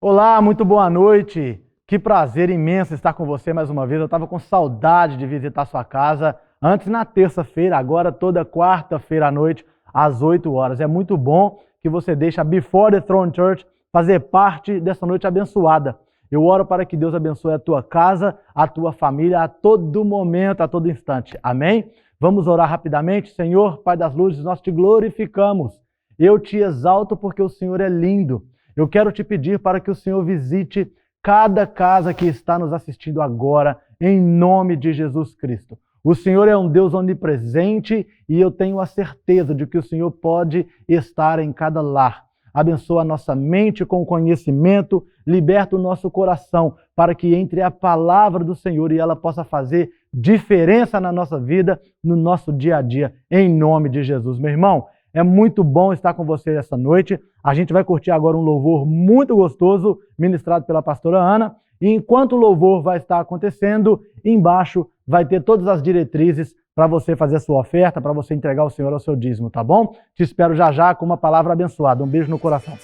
Olá, muito boa noite. Que prazer imenso estar com você mais uma vez. Eu estava com saudade de visitar sua casa. Antes na terça-feira, agora toda quarta-feira à noite, às 8 horas. É muito bom que você deixe a Before the Throne Church fazer parte dessa noite abençoada. Eu oro para que Deus abençoe a tua casa, a tua família, a todo momento, a todo instante. Amém? Vamos orar rapidamente. Senhor, Pai das luzes, nós te glorificamos. Eu te exalto porque o Senhor é lindo. Eu quero te pedir para que o Senhor visite cada casa que está nos assistindo agora, em nome de Jesus Cristo. O Senhor é um Deus onipresente e eu tenho a certeza de que o Senhor pode estar em cada lar. Abençoa a nossa mente com conhecimento, liberta o nosso coração para que entre a palavra do Senhor e ela possa fazer diferença na nossa vida, no nosso dia a dia, em nome de Jesus. Meu irmão, é muito bom estar com você essa noite. A gente vai curtir agora um louvor muito gostoso, ministrado pela pastora Ana. E enquanto o louvor vai estar acontecendo, embaixo vai ter todas as diretrizes para você fazer a sua oferta, para você entregar ao Senhor o seu dízimo, tá bom? Te espero já já com uma palavra abençoada. Um beijo no coração.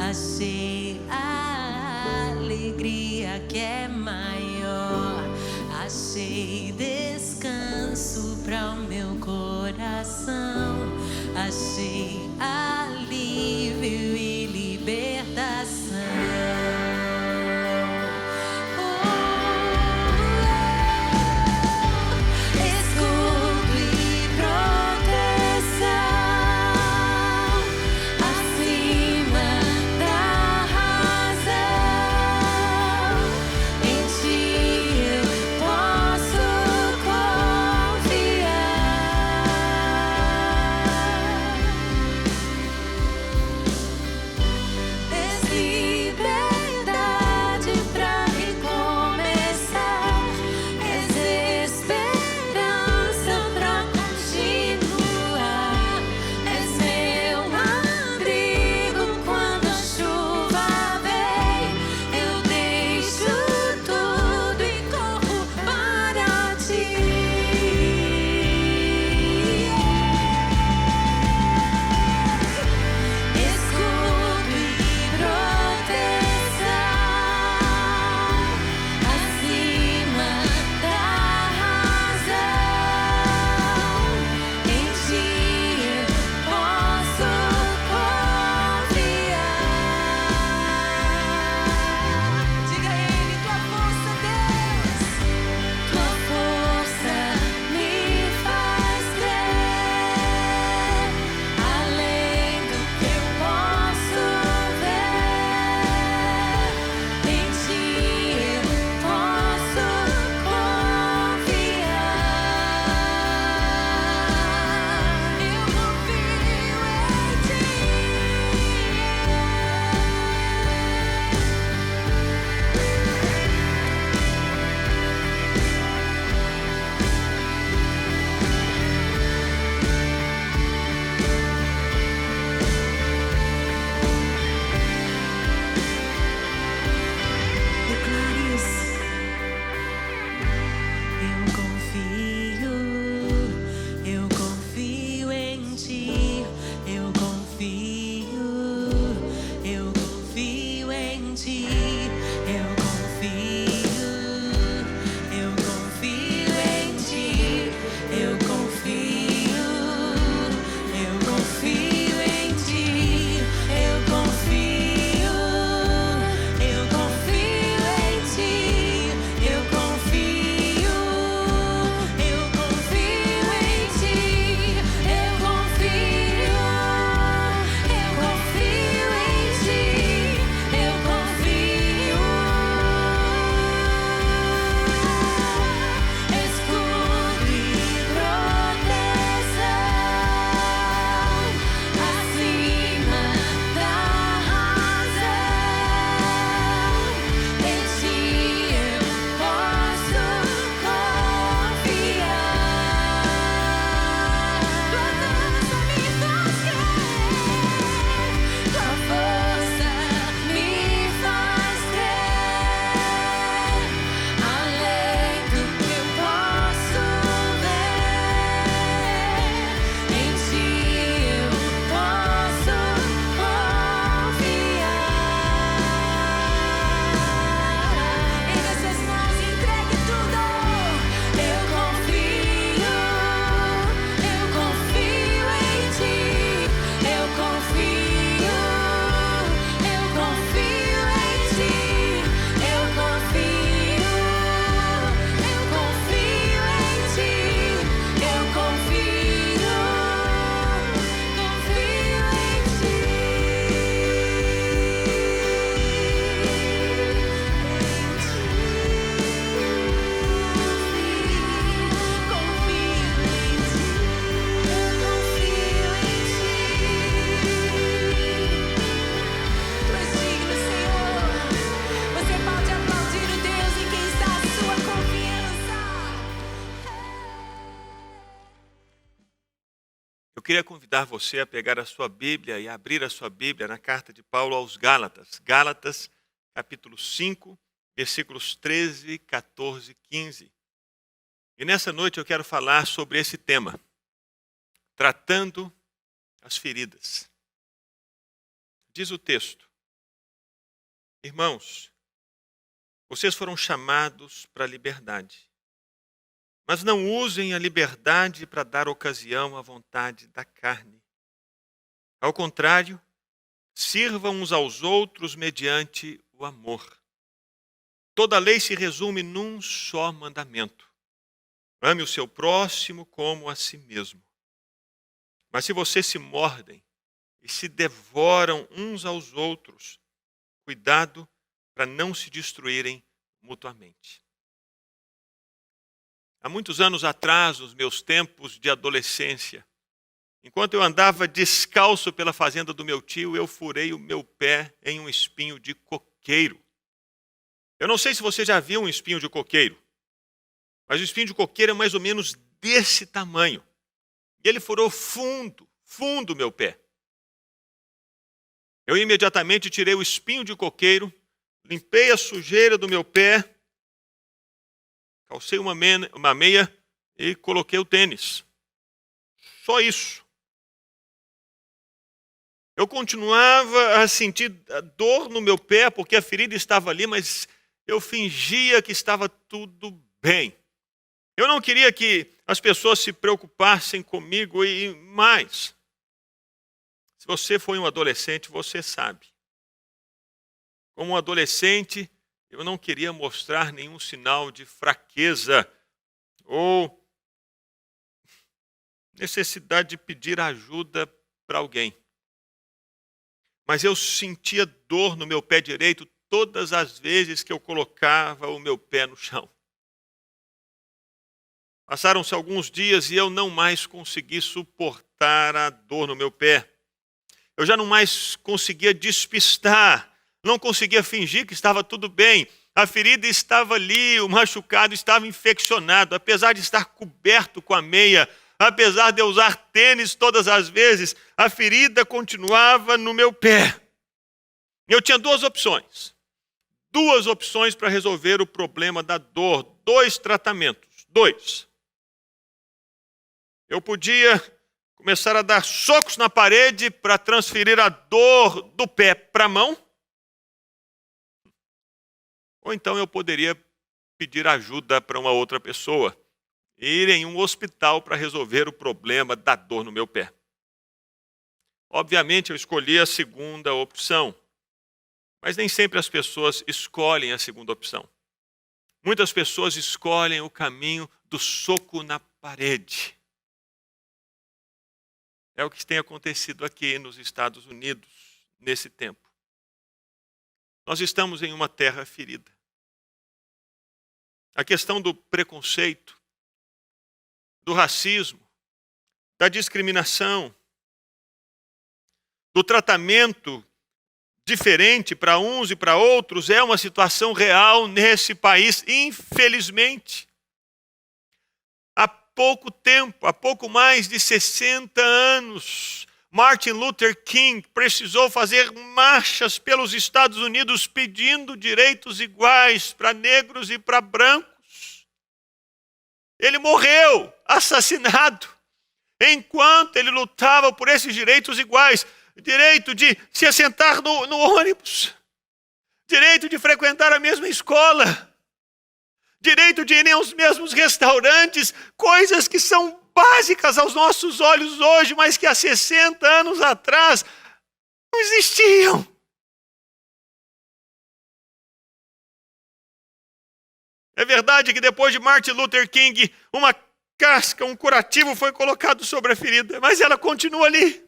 Achei a alegria que é maior, achei descanso para o meu coração, achei alívio e libertação. queria convidar você a pegar a sua Bíblia e abrir a sua Bíblia na carta de Paulo aos Gálatas. Gálatas, capítulo 5, versículos 13, 14 e 15. E nessa noite eu quero falar sobre esse tema, tratando as feridas. Diz o texto: irmãos, vocês foram chamados para a liberdade, mas não usem a liberdade para dar ocasião à vontade da carne. Ao contrário, sirvam uns aos outros mediante o amor. Toda a lei se resume num só mandamento: ame o seu próximo como a si mesmo. Mas se vocês se mordem e se devoram uns aos outros, cuidado para não se destruírem mutuamente. Há muitos anos atrás, nos meus tempos de adolescência, enquanto eu andava descalço pela fazenda do meu tio, eu furei o meu pé em um espinho de coqueiro. Eu não sei se você já viu um espinho de coqueiro, mas o espinho de coqueiro é mais ou menos desse tamanho. E ele furou fundo o meu pé. Eu imediatamente tirei o espinho de coqueiro, limpei a sujeira do meu pé, calcei uma meia e coloquei o tênis. Só isso. Eu continuava a sentir dor no meu pé, porque a ferida estava ali, mas eu fingia que estava tudo bem. Eu não queria que as pessoas se preocupassem comigo e mais. Se você foi um adolescente, você sabe. Como um adolescente, eu não queria mostrar nenhum sinal de fraqueza ou necessidade de pedir ajuda para alguém. Mas eu sentia dor no meu pé direito todas as vezes que eu colocava o meu pé no chão. Passaram-se alguns dias e eu não mais consegui suportar a dor no meu pé. Eu já não mais conseguia despistar, não conseguia fingir que estava tudo bem. A ferida estava ali, o machucado estava infeccionado, apesar de estar coberto com a meia, apesar de eu usar tênis todas as vezes, a ferida continuava no meu pé. Eu tinha duas opções para resolver o problema da dor, 2 tratamentos, 2. Eu podia começar a dar socos na parede para transferir a dor do pé para a mão. Ou então eu poderia pedir ajuda para uma outra pessoa e ir em um hospital para resolver o problema da dor no meu pé. Obviamente eu escolhi a segunda opção, mas nem sempre as pessoas escolhem a segunda opção. Muitas pessoas escolhem o caminho do soco na parede. É o que tem acontecido aqui nos Estados Unidos nesse tempo. Nós estamos em uma terra ferida. A questão do preconceito, do racismo, da discriminação, do tratamento diferente para uns e para outros é uma situação real nesse país, infelizmente. Há pouco tempo, há pouco mais de 60 anos, Martin Luther King precisou fazer marchas pelos Estados Unidos pedindo direitos iguais para negros e para brancos. Ele morreu assassinado enquanto ele lutava por esses direitos iguais. Direito de se assentar no ônibus, direito de frequentar a mesma escola, direito de ir aos mesmos restaurantes, coisas que são básicas aos nossos olhos hoje, mas que há 60 anos atrás não existiam. É verdade que depois de Martin Luther King, uma casca, um curativo foi colocado sobre a ferida, mas ela continua ali.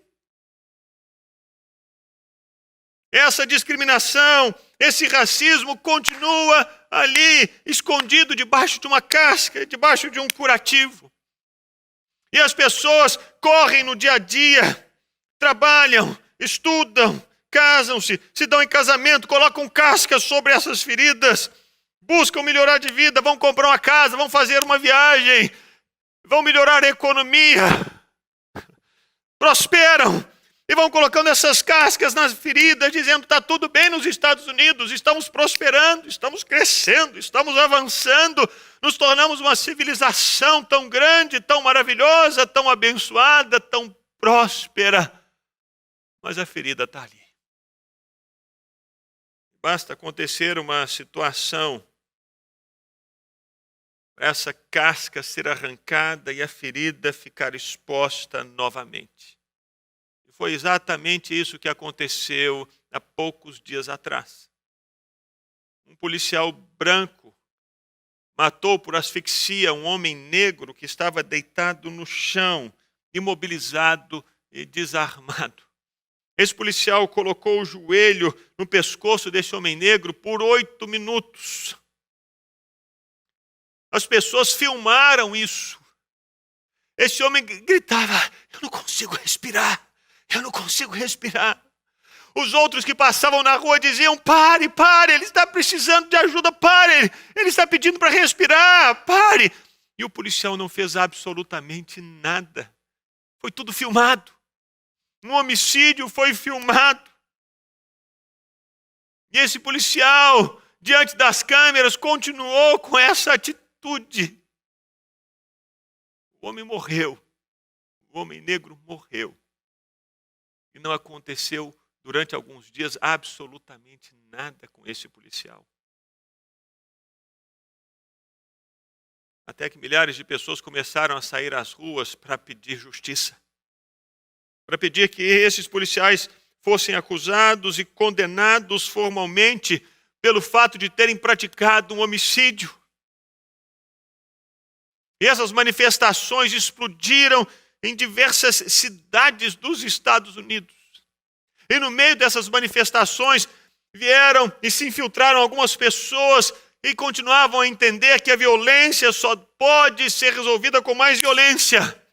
Essa discriminação, esse racismo continua ali, escondido debaixo de uma casca, debaixo de um curativo. E as pessoas correm no dia a dia, trabalham, estudam, casam-se, se dão em casamento, colocam cascas sobre essas feridas, buscam melhorar de vida, vão comprar uma casa, vão fazer uma viagem, vão melhorar a economia. prosperam e vão colocando essas cascas nas feridas, dizendo: está tudo bem nos Estados Unidos, estamos prosperando, estamos crescendo, estamos avançando, nos tornamos uma civilização tão grande, tão maravilhosa, tão abençoada, tão próspera. Mas a ferida está ali. Basta acontecer uma situação para essa casca ser arrancada e a ferida ficar exposta novamente. E foi exatamente isso que aconteceu há poucos dias atrás. Um policial branco matou por asfixia um homem negro que estava deitado no chão, imobilizado e desarmado. Esse policial colocou o joelho no pescoço desse homem negro por 8 minutos. As pessoas filmaram isso. Esse homem gritava: eu não consigo respirar, eu não consigo respirar. Os outros que passavam na rua diziam: pare, pare, ele está precisando de ajuda, pare, ele está pedindo para respirar, pare. E o policial não fez absolutamente nada. Foi tudo filmado. Um homicídio foi filmado. E esse policial, diante das câmeras, continuou com essa atitude. O homem morreu. O homem negro morreu. E não aconteceu durante alguns dias absolutamente nada com esse policial. Até que milhares de pessoas começaram a sair às ruas para pedir justiça. Para pedir que esses policiais fossem acusados e condenados formalmente pelo fato de terem praticado um homicídio. E essas manifestações explodiram em diversas cidades dos Estados Unidos. E no meio dessas manifestações vieram e se infiltraram algumas pessoas e continuavam a entender que a violência só pode ser resolvida com mais violência.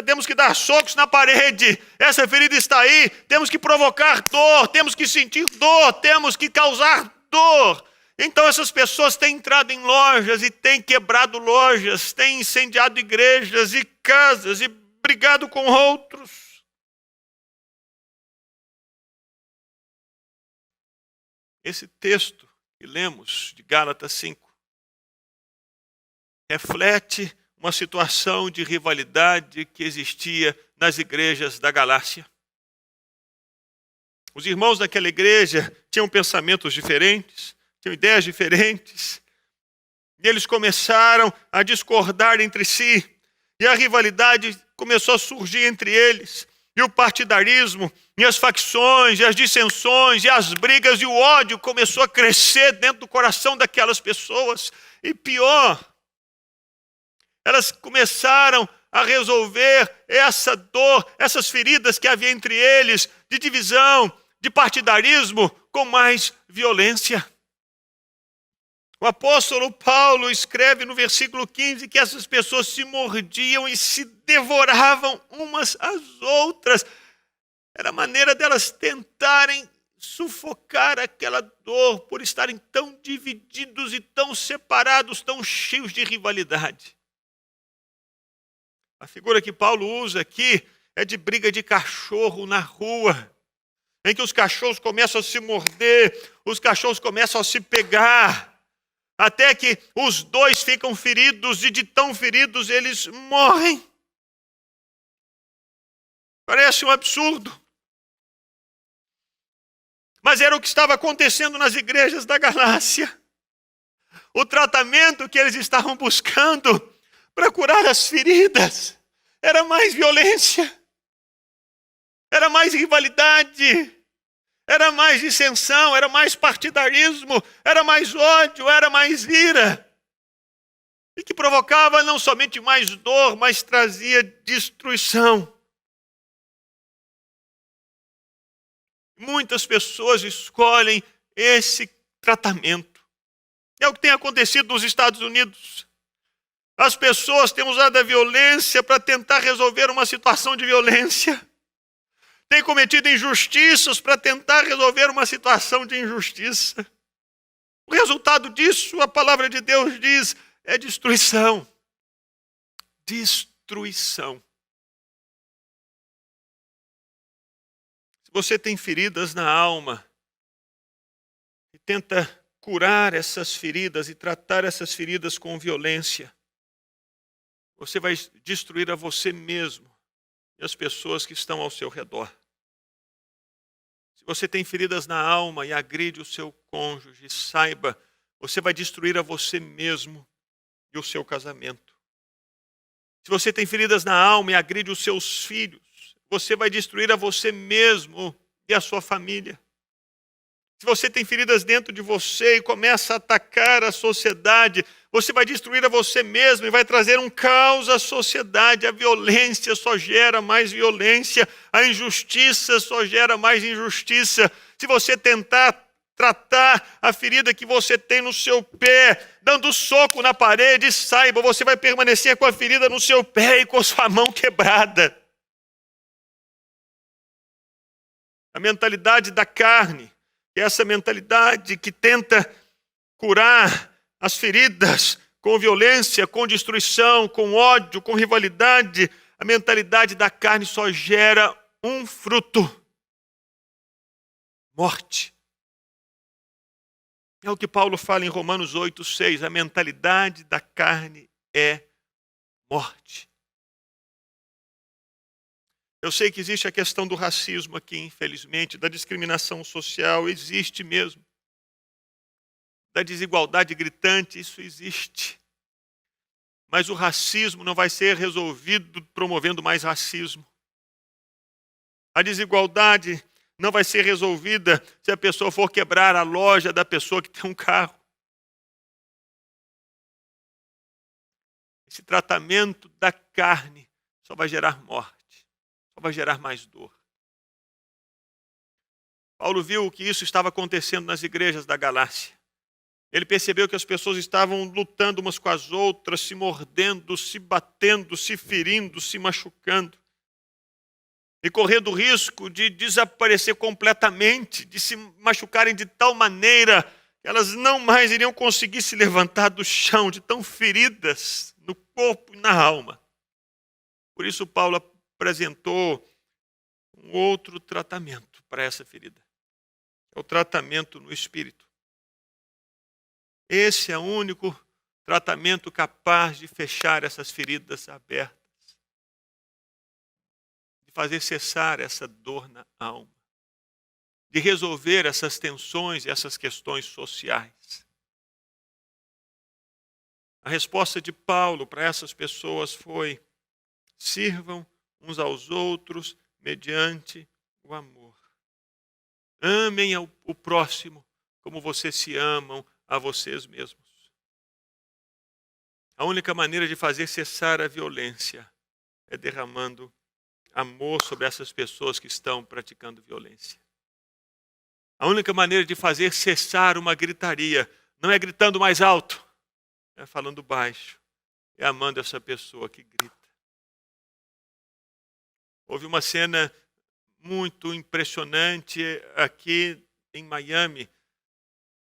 Temos que dar socos na parede. Essa ferida está aí. Temos que provocar dor. Temos que sentir dor. Temos que causar dor. Então essas pessoas têm entrado em lojas e têm quebrado lojas, têm incendiado igrejas e casas e brigado com outros. Esse texto que lemos de Gálatas 5 reflete uma situação de rivalidade que existia nas igrejas da Galácia. Os irmãos daquela igreja tinham pensamentos diferentes, tinham ideias diferentes, e eles começaram a discordar entre si, e a rivalidade começou a surgir entre eles, e o partidarismo, e as facções, e as dissensões, e as brigas, e o ódio começou a crescer dentro do coração daquelas pessoas, e pior, elas começaram a resolver essa dor, essas feridas que havia entre eles, de divisão, de partidarismo, com mais violência. O apóstolo Paulo escreve no versículo 15 que essas pessoas se mordiam e se devoravam umas às outras. Era a maneira delas tentarem sufocar aquela dor por estarem tão divididos e tão separados, tão cheios de rivalidade. A figura que Paulo usa aqui é de briga de cachorro na rua, em que os cachorros começam a se morder, os cachorros começam a se pegar, até que os dois ficam feridos e de tão feridos eles morrem. Parece um absurdo. Mas era o que estava acontecendo nas igrejas da Galácia. O tratamento que eles estavam buscando para curar as feridas era mais violência, era mais rivalidade, era mais dissensão, era mais partidarismo, era mais ódio, era mais ira. E que provocava não somente mais dor, mas trazia destruição. Muitas pessoas escolhem esse tratamento. É o que tem acontecido nos Estados Unidos. As pessoas têm usado a violência para tentar resolver uma situação de violência. Têm cometido injustiças para tentar resolver uma situação de injustiça. O resultado disso, a palavra de Deus diz, é destruição. Destruição. Você tem feridas na alma e tenta curar essas feridas e tratar essas feridas com violência, você vai destruir a você mesmo e as pessoas que estão ao seu redor. Se você tem feridas na alma e agride o seu cônjuge, saiba, você vai destruir a você mesmo e o seu casamento. Se você tem feridas na alma e agride os seus filhos, você vai destruir a você mesmo e a sua família. Se você tem feridas dentro de você e começa a atacar a sociedade, você vai destruir a você mesmo e vai trazer um caos à sociedade. A violência só gera mais violência, a injustiça só gera mais injustiça. Se você tentar tratar a ferida que você tem no seu pé, dando soco na parede, saiba, você vai permanecer com a ferida no seu pé e com sua mão quebrada. A mentalidade da carne, essa mentalidade que tenta curar as feridas com violência, com destruição, com ódio, com rivalidade, a mentalidade da carne só gera um fruto: morte. É o que Paulo fala em Romanos 8:6, a mentalidade da carne é morte. Eu sei que existe a questão do racismo aqui, infelizmente, da discriminação social, existe mesmo. Da desigualdade gritante, isso existe. Mas o racismo não vai ser resolvido promovendo mais racismo. A desigualdade não vai ser resolvida se a pessoa for quebrar a loja da pessoa que tem um carro. Esse tratamento da carne só vai gerar morte. Vai gerar mais dor. Paulo viu que isso estava acontecendo nas igrejas da Galácia. Ele percebeu que as pessoas estavam lutando umas com as outras, se mordendo, se batendo, se ferindo, se machucando. E correndo o risco de desaparecer completamente, de se machucarem de tal maneira que elas não mais iriam conseguir se levantar do chão, de tão feridas no corpo e na alma. Por isso Paulo apresentou um outro tratamento para essa ferida. É o tratamento no espírito. Esse é o único tratamento capaz de fechar essas feridas abertas, de fazer cessar essa dor na alma, de resolver essas tensões e essas questões sociais. A resposta de Paulo para essas pessoas foi: sirvam uns aos outros mediante o amor. Amem o próximo como vocês se amam a vocês mesmos. A única maneira de fazer cessar a violência é derramando amor sobre essas pessoas que estão praticando violência. A única maneira de fazer cessar uma gritaria não é gritando mais alto, é falando baixo, é amando essa pessoa que grita. Houve uma cena muito impressionante aqui em Miami,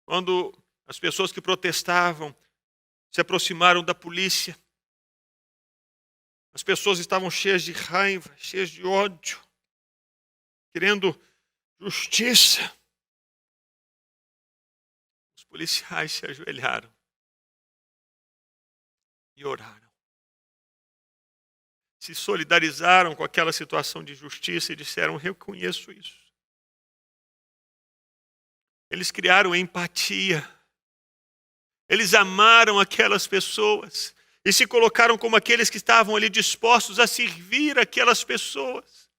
quando as pessoas que protestavam se aproximaram da polícia. As pessoas estavam cheias de raiva, cheias de ódio, querendo justiça. Os policiais se ajoelharam e oraram. Se solidarizaram com aquela situação de injustiça e disseram: reconheço isso. Eles criaram empatia. Eles amaram aquelas pessoas e se colocaram como aqueles que estavam ali dispostos a servir aquelas pessoas.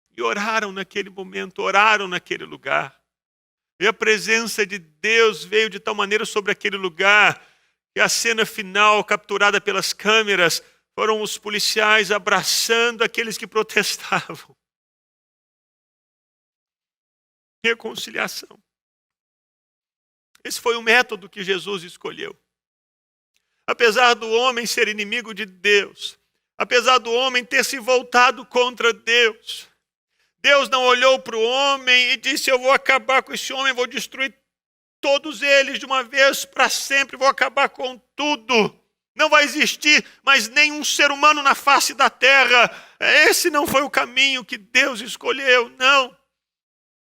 E oraram naquele momento, oraram naquele lugar. E a presença de Deus veio de tal maneira sobre aquele lugar que a cena final, capturada pelas câmeras, foram os policiais abraçando aqueles que protestavam. Reconciliação. Esse foi o método que Jesus escolheu. Apesar do homem ser inimigo de Deus, apesar do homem ter se voltado contra Deus, Deus não olhou para o homem e disse: eu vou acabar com esse homem, vou destruir todos eles de uma vez para sempre, vou acabar com tudo. Não vai existir mais nenhum ser humano na face da terra. Esse não foi o caminho que Deus escolheu, não.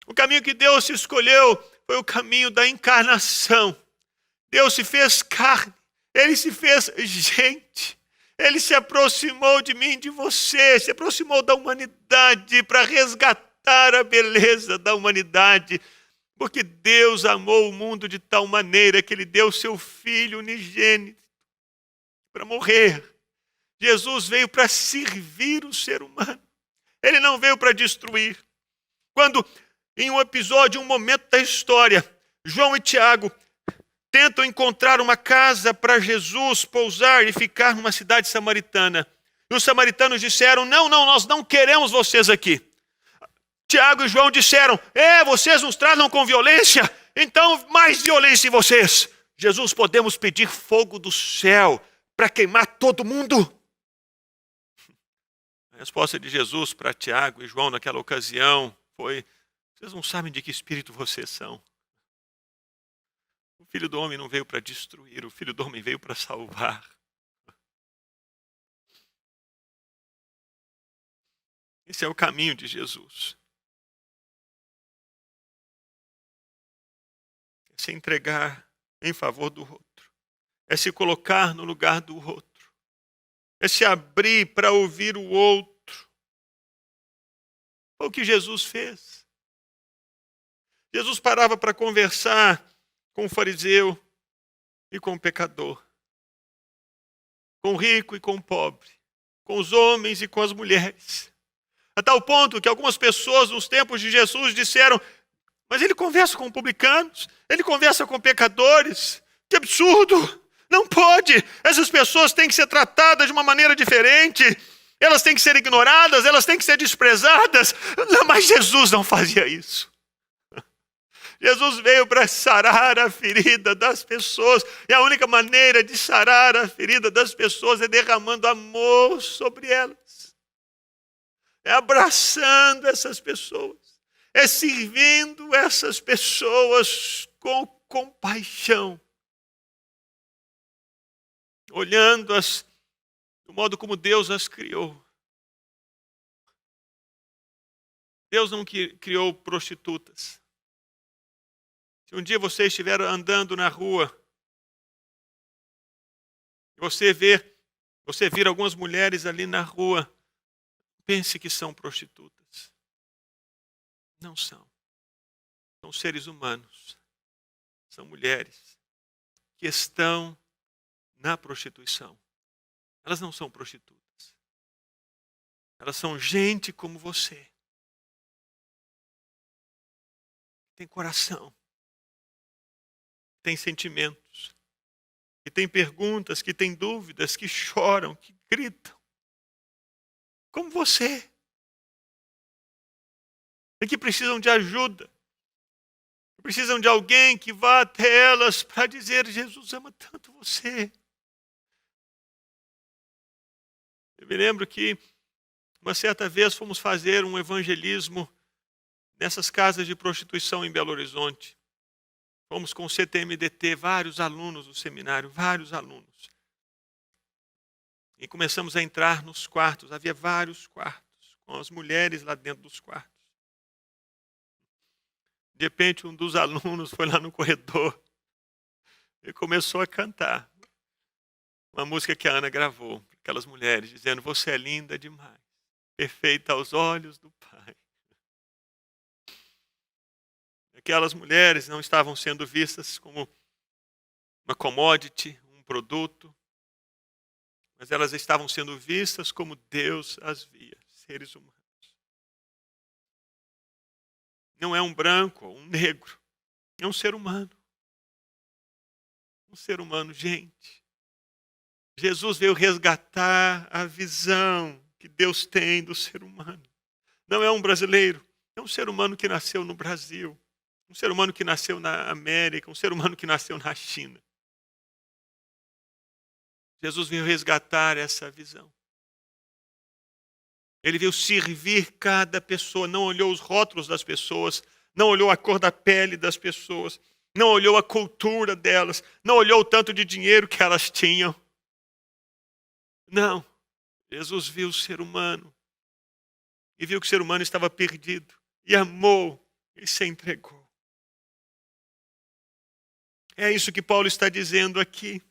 O caminho que Deus escolheu foi o caminho da encarnação. Deus se fez carne, Ele se fez gente. Ele se aproximou de mim, de você, se aproximou da humanidade para resgatar a beleza da humanidade. Porque Deus amou o mundo de tal maneira que Ele deu seu Filho unigênito para morrer. Jesus veio para servir o ser humano. Ele não veio para destruir. Quando, em um episódio, um momento da história, João e Tiago tentam encontrar uma casa para Jesus pousar e ficar numa cidade samaritana. E os samaritanos disseram, não, nós não queremos vocês aqui. Tiago e João disseram, vocês nos tratam com violência, então mais violência em vocês. Jesus, podemos pedir fogo do céu para queimar todo mundo? A resposta de Jesus para Tiago e João naquela ocasião foi, vocês não sabem de que espírito vocês são. O Filho do Homem não veio para destruir, o Filho do Homem veio para salvar. Esse é o caminho de Jesus. É se entregar em favor do outro. É se colocar no lugar do outro. É se abrir para ouvir o outro. Foi o que Jesus fez. Jesus parava para conversar com o fariseu e com o pecador, com o rico e com o pobre, com os homens e com as mulheres. A tal ponto que algumas pessoas nos tempos de Jesus disseram, mas ele conversa com publicanos, ele conversa com pecadores, que absurdo, não pode, essas pessoas têm que ser tratadas de uma maneira diferente, elas têm que ser ignoradas, elas têm que ser desprezadas, mas Jesus não fazia isso. Jesus veio para sarar a ferida das pessoas. E a única maneira de sarar a ferida das pessoas é derramando amor sobre elas. É abraçando essas pessoas. É servindo essas pessoas com compaixão. Olhando-as do modo como Deus as criou. Deus não criou prostitutas. Se um dia você estiver andando na rua e você vir algumas mulheres ali na rua, pense que são prostitutas. Não são. São seres humanos. São mulheres que estão na prostituição. Elas não são prostitutas. Elas são gente como você. Tem coração. Tem sentimentos, que tem perguntas, que tem dúvidas, que choram, que gritam. Como você. E que precisam de ajuda. Precisam de alguém que vá até elas para dizer, Jesus ama tanto você. Eu me lembro que uma certa vez fomos fazer um evangelismo nessas casas de prostituição em Belo Horizonte. Fomos com o CTMDT, vários alunos do seminário, vários alunos. E começamos a entrar nos quartos, havia vários quartos, com as mulheres lá dentro dos quartos. De repente, um dos alunos foi lá no corredor e começou a cantar uma música que a Ana gravou, aquelas mulheres, dizendo, você é linda demais, perfeita aos olhos do Pai. Aquelas mulheres não estavam sendo vistas como uma commodity, um produto, mas elas estavam sendo vistas como Deus as via, seres humanos. Não é um branco ou um negro, é um ser humano. Um ser humano, gente. Jesus veio resgatar a visão que Deus tem do ser humano. Não é um brasileiro, é um ser humano que nasceu no Brasil. Um ser humano que nasceu na América, um ser humano que nasceu na China. Jesus veio resgatar essa visão. Ele veio servir cada pessoa, não olhou os rótulos das pessoas, não olhou a cor da pele das pessoas, não olhou a cultura delas, não olhou o tanto de dinheiro que elas tinham. Não, Jesus viu o ser humano e viu que o ser humano estava perdido e amou e se entregou. É isso que Paulo está dizendo aqui.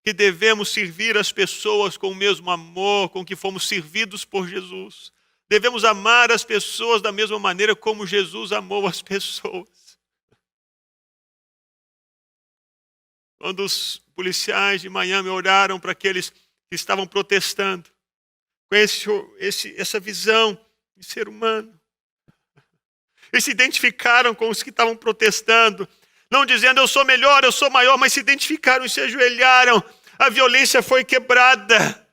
Que devemos servir as pessoas com o mesmo amor com que fomos servidos por Jesus. Devemos amar as pessoas da mesma maneira como Jesus amou as pessoas. Quando os policiais de Miami olharam para aqueles que estavam protestando, com essa visão de ser humano, eles se identificaram com os que estavam protestando, não dizendo eu sou melhor, eu sou maior, mas se identificaram e se ajoelharam. A violência foi quebrada.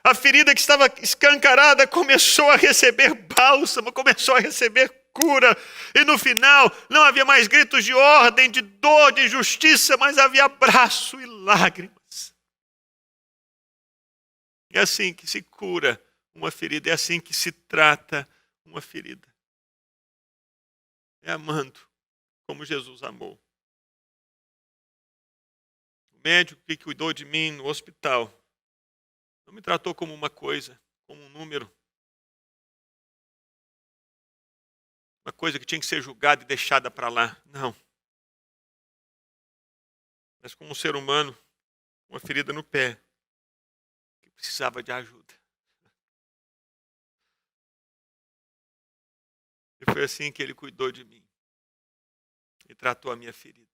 A ferida que estava escancarada começou a receber bálsamo, começou a receber cura. E no final não havia mais gritos de ordem, de dor, de justiça, mas havia abraço e lágrimas. É assim que se cura uma ferida, é assim que se trata uma ferida. É amando como Jesus amou. O médico que cuidou de mim no hospital não me tratou como uma coisa, como um número. Uma coisa que tinha que ser julgada e deixada para lá. Não. Mas como um ser humano, uma ferida no pé, que precisava de ajuda. E foi assim que ele cuidou de mim. E tratou a minha ferida.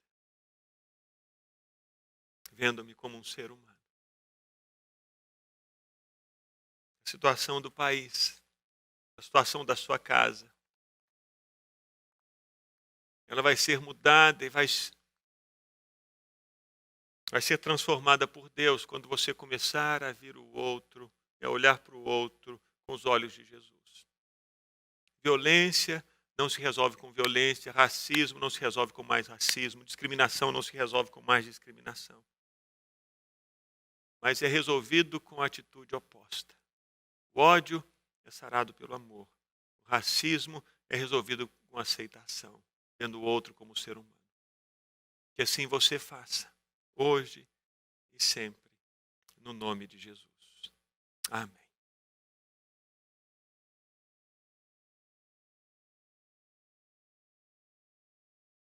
Vendo-me como um ser humano. A situação do país, a situação da sua casa, ela vai ser mudada e vai ser transformada por Deus quando você começar a ver o outro, a olhar para o outro com os olhos de Jesus. Violência não se resolve com violência, racismo não se resolve com mais racismo, discriminação não se resolve com mais discriminação. Mas é resolvido com a atitude oposta. O ódio é sarado pelo amor. O racismo é resolvido com aceitação, vendo o outro como ser humano. Que assim você faça, hoje e sempre, no nome de Jesus. Amém.